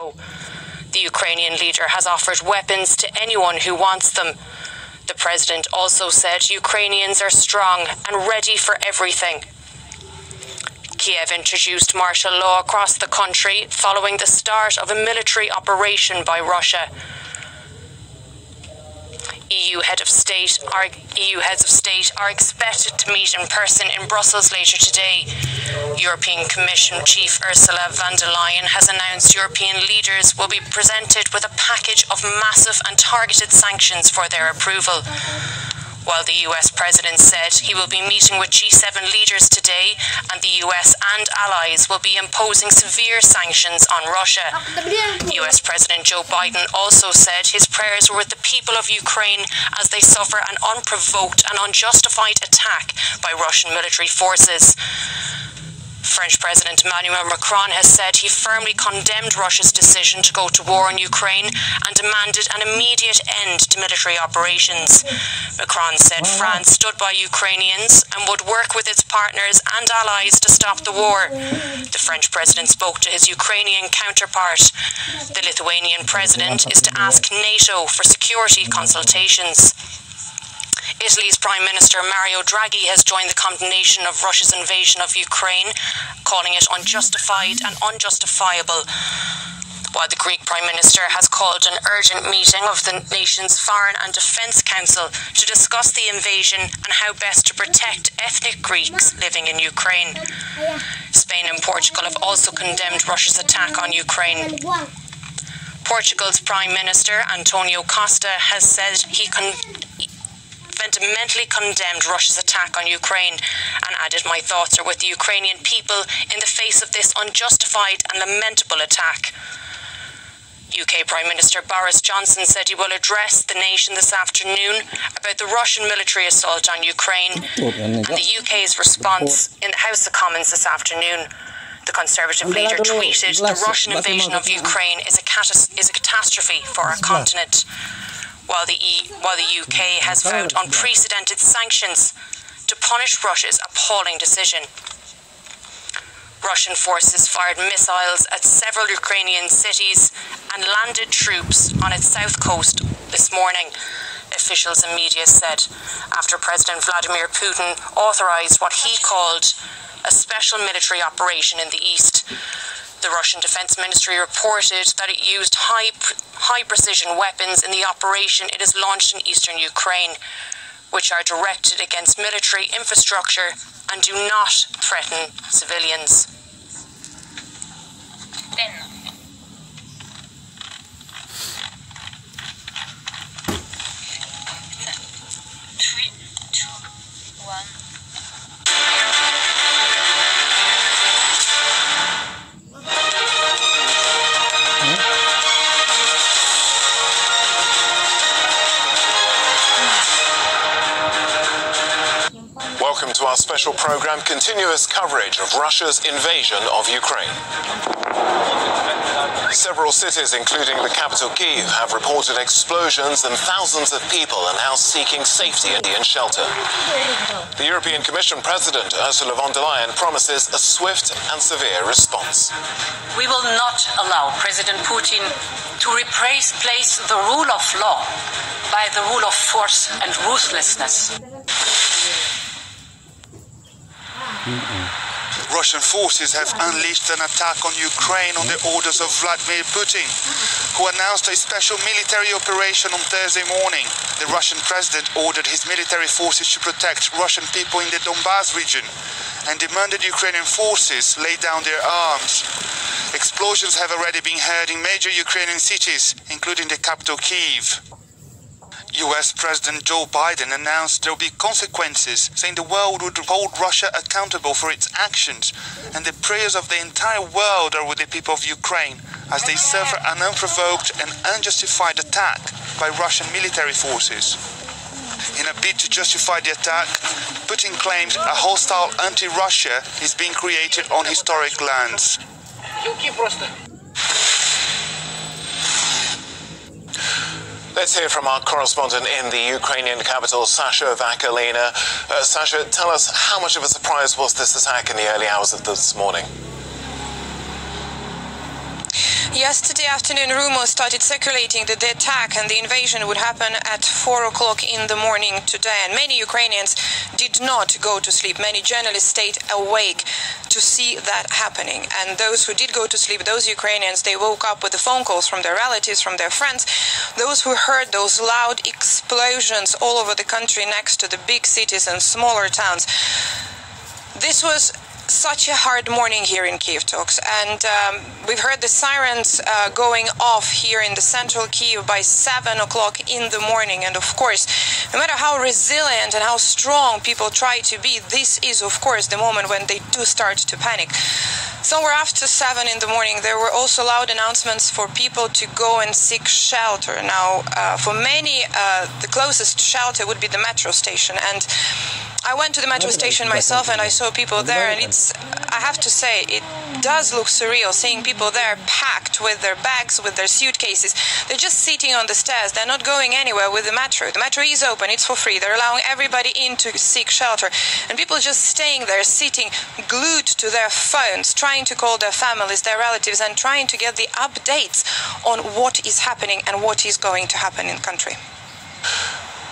The Ukrainian leader has offered weapons to anyone who wants them. The president also said Ukrainians are strong and ready for everything. Kiev introduced martial law across the country following the start of a military operation by Russia. EU heads of state are expected to meet in person in Brussels later today. European Commission Chief Ursula von der Leyen has announced European leaders will be presented with a package of massive and targeted sanctions for their approval. While the US president said he will be meeting with G7 leaders today, and the US and allies will be imposing severe sanctions on Russia. US President Joe Biden also said his prayers were with the people of Ukraine as they suffer an unprovoked and unjustified attack by Russian military forces. French President Emmanuel Macron has said he firmly condemned Russia's decision to go to war in Ukraine and demanded an immediate end to military operations. Macron said France stood by Ukrainians and would work with its partners and allies to stop the war. The French president spoke to his Ukrainian counterpart. The Lithuanian president is to ask NATO for security consultations. Italy's Prime Minister Mario Draghi has joined the condemnation of Russia's invasion of Ukraine, calling it unjustified and unjustifiable. While the Greek Prime Minister has called an urgent meeting of the nation's Foreign and Defence Council to discuss the invasion and how best to protect ethnic Greeks living in Ukraine. Spain and Portugal have also condemned Russia's attack on Ukraine. Portugal's Prime Minister Antonio Costa has said he fundamentally condemned Russia's attack on Ukraine and added, "My thoughts are with the Ukrainian people in the face of this unjustified and lamentable attack." UK Prime Minister Boris Johnson said he will address the nation this afternoon about the Russian military assault on Ukraine and the UK's response in the House of Commons this afternoon. The Conservative leader tweeted, "The Russian invasion of Ukraine is a catastrophe for our continent." While the UK has vowed unprecedented sanctions to punish Russia's appalling decision. Russian forces fired missiles at several Ukrainian cities and landed troops on its south coast this morning, officials and media said, after President Vladimir Putin authorized what he called a special military operation in the east. The Russian Defense Ministry reported that it used high-precision weapons in the operation it has launched in eastern Ukraine, which are directed against military infrastructure and do not threaten civilians. Three, two, one. Welcome to our special program, continuous coverage of Russia's invasion of Ukraine. Several cities, including the capital Kyiv, have reported explosions and thousands of people are now seeking safety and shelter. The European Commission President Ursula von der Leyen promises a swift and severe response. We will not allow President Putin to replace the rule of law by the rule of force and ruthlessness. Russian forces have unleashed an attack on Ukraine on the orders of Vladimir Putin, who announced a special military operation on Thursday morning. The Russian president ordered his military forces to protect Russian people in the Donbas region and demanded Ukrainian forces lay down their arms. Explosions have already been heard in major Ukrainian cities, including the capital Kyiv. US President Joe Biden announced there will be consequences, saying the world would hold Russia accountable for its actions, and the prayers of the entire world are with the people of Ukraine as they suffer an unprovoked and unjustified attack by Russian military forces. In a bid to justify the attack, Putin claims a hostile anti-Russia is being created on historic lands. Let's hear from our correspondent in the Ukrainian capital, Sasha Vakalina. Sasha, tell us, how much of a surprise was this attack in the early hours of this morning? Yesterday afternoon, rumors started circulating that the attack and the invasion would happen at 4 o'clock in the morning today. And many Ukrainians did not go to sleep. Many journalists stayed awake to see that happening. And those who did go to sleep, those Ukrainians, they woke up with the phone calls from their relatives, from their friends. Those who heard those loud explosions all over the country next to the big cities and smaller towns. This was such a hard morning here in Kiev Talks, and we've heard the sirens going off here in the central Kiev by 7 o'clock in the morning. And of course, no matter how resilient and how strong people try to be, this is of course the moment when they do start to panic. Somewhere after 7 in the morning, there were also loud announcements for people to go and seek shelter. Now, for many, the closest shelter would be the metro station, and I went to the metro station myself and I saw people there, and I have to say, it does look surreal seeing people there packed with their bags, with their suitcases. They're just sitting on the stairs. They're not going anywhere with the metro. The metro is open, it's for free. They're allowing everybody in to seek shelter. And people just staying there, sitting glued to their phones, trying to call their families, their relatives, and trying to get the updates on what is happening and what is going to happen in the country.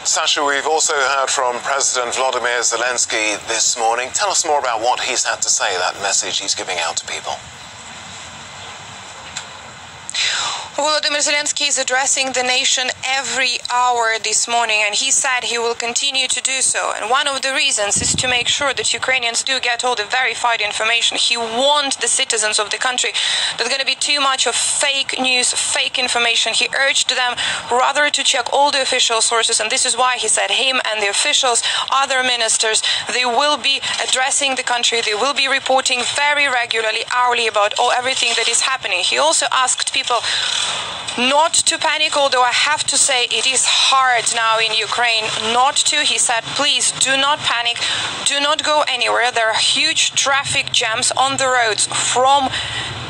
Sasha, we've also heard from President Volodymyr Zelensky this morning. Tell us more about what he's had to say, that message he's giving out to people. Volodymyr Zelensky is addressing the nation every hour this morning, and he said he will continue to do so. And one of the reasons is to make sure that Ukrainians do get all the verified information. He warned the citizens of the country there's going to be too much of fake news, fake information. He urged them rather to check all the official sources, and this is why he said him and the officials, other ministers, they will be addressing the country. They will be reporting very regularly, hourly about everything that is happening. He also asked people not to panic, although I have to say it is hard now in Ukraine not to. He said, please do not panic, do not go anywhere. There are huge traffic jams on the roads from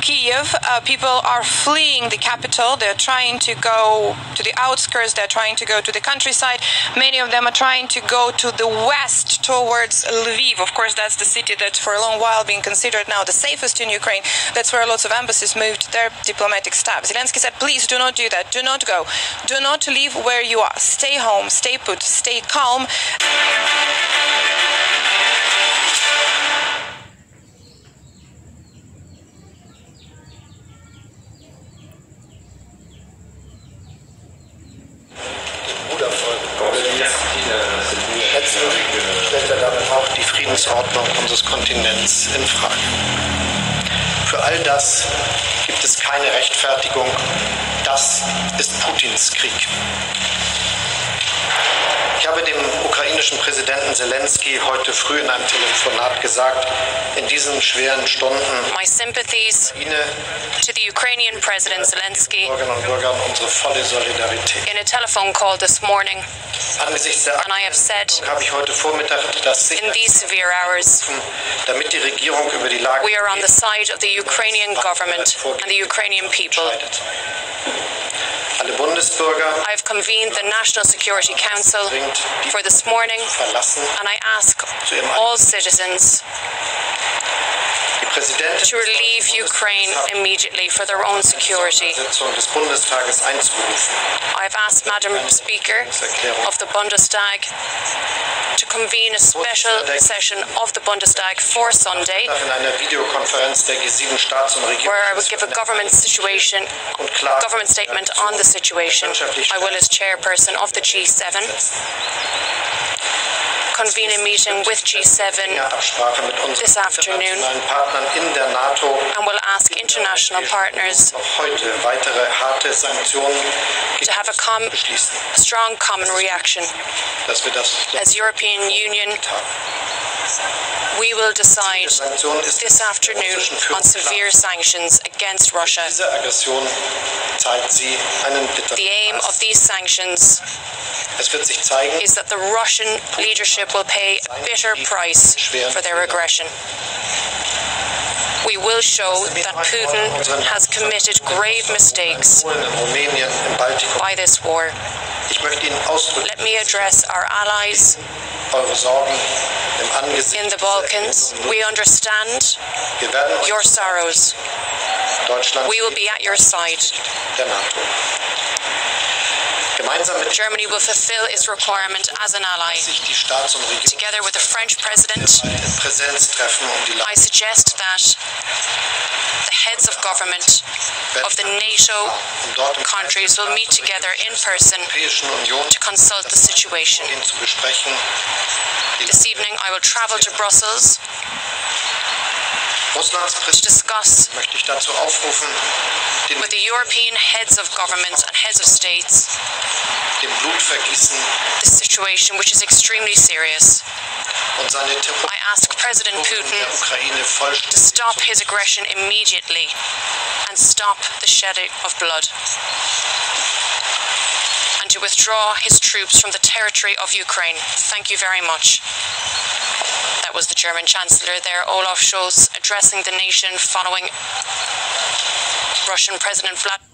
Kiev. People are fleeing the capital. They're trying to go to the outskirts. They're trying to go to the countryside. Many of them are trying to go to the west towards Lviv. Of course, that's the city that's for a long while been considered now the safest in Ukraine. That's where lots of embassies moved their diplomatic staff. Zelensky said, please do not do that. Do not go. Do not leave where you are. Stay home. Stay put. Stay calm. Stellt er damit auch die Friedensordnung unseres Kontinents in Frage. Für all das gibt es keine Rechtfertigung. Das ist Putins Krieg. Ich habe dem ukrainischen Präsidenten Zelensky heute früh in einem Telefonat gesagt, in diesen schweren Stunden my sympathies to the Ukrainian President Zelensky Bürgerinnen und Bürgern unsere volle Solidarität. in a telephone call this morning, Angesichts der and I have said habe ich heute Vormittag das in these severe hours damit die Regierung über die Lage we are on the side of the Ukrainian government and the Ukrainian people. Alle Bundesbürger I have convened the National Security Council for this morning, and I ask all citizens to leave Ukraine immediately for their own security. I've asked Madam Speaker of the Bundestag to convene a special session of the Bundestag for Sunday, where I will give a government statement on the situation. I will, as chairperson of the G7, convene a meeting with G7 this afternoon, and will ask international partners to have a strong common reaction. As European Union, we will decide this afternoon on severe sanctions against Russia. The aim of these sanctions is that the Russian leadership will pay a bitter price for their aggression. We will show that Putin has committed grave mistakes by this war. Let me address our allies in the Balkans. We understand your sorrows. We will be at your side. Germany will fulfill its requirement as an ally. Together with the French President, I suggest that the heads of government of the NATO countries will meet together in person to consult the situation. This evening I will travel to Brussels to discuss with the European heads of governments and heads of states the situation, which is extremely serious. I ask President Putin to stop his aggression immediately and stop the shedding of blood, and to withdraw his troops from the territory of Ukraine. Thank you very much. That was the German Chancellor there, Olaf Scholz, addressing the nation following Russian President Vladimir